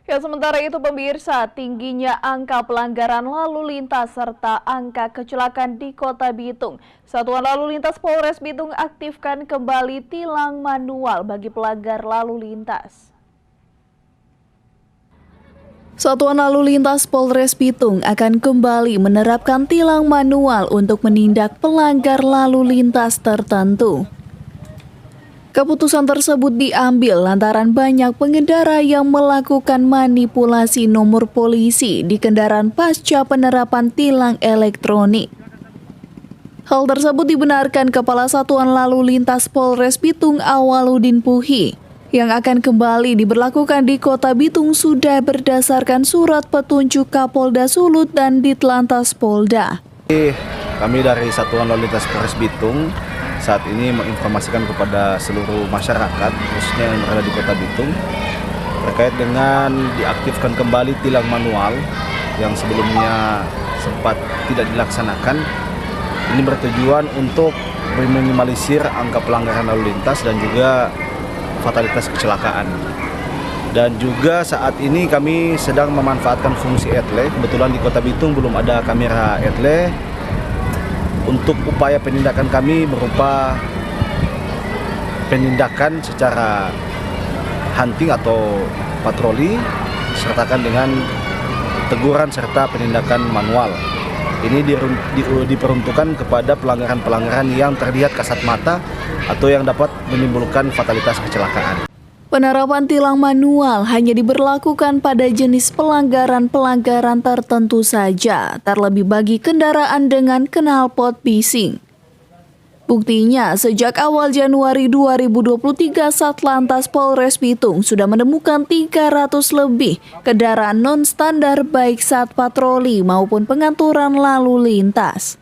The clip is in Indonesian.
Ya, sementara itu pemirsa, tingginya angka pelanggaran lalu lintas serta angka kecelakaan di Kota Bitung. Satuan Lalu Lintas Polres Bitung aktifkan kembali tilang manual bagi pelanggar lalu lintas. Satuan Lalu Lintas Polres Bitung akan kembali menerapkan tilang manual untuk menindak pelanggar lalu lintas tertentu. Keputusan tersebut diambil lantaran banyak pengendara yang melakukan manipulasi nomor polisi di kendaraan pasca penerapan tilang elektronik. Hal tersebut dibenarkan Kepala Satuan Lalu Lintas Polres Bitung Awaludin Puhi, yang akan kembali diberlakukan di Kota Bitung sudah berdasarkan surat petunjuk Kapolda Sulut dan Ditlantas Polda. Kami dari Satuan Lalu Lintas Polres Bitung saat ini menginformasikan kepada seluruh masyarakat, khususnya yang berada di Kota Bitung, terkait dengan diaktifkan kembali tilang manual yang sebelumnya sempat tidak dilaksanakan. Ini bertujuan untuk meminimalisir angka pelanggaran lalu lintas dan juga fatalitas kecelakaan. Dan juga saat ini kami sedang memanfaatkan fungsi etle. Kebetulan di Kota Bitung belum ada kamera etle. Untuk upaya penindakan kami berupa penindakan secara hunting atau patroli, sertakan dengan teguran serta penindakan manual. Ini diperuntukkan kepada pelanggaran-pelanggaran yang terlihat kasat mata atau yang dapat menimbulkan fatalitas kecelakaan. Penerapan tilang manual hanya diberlakukan pada jenis pelanggaran-pelanggaran tertentu saja, terlebih bagi kendaraan dengan knalpot bising. Buktinya, sejak awal Januari 2023, Satlantas Polres Bitung sudah menemukan 300 lebih kendaraan non-standar baik saat patroli maupun pengaturan lalu lintas.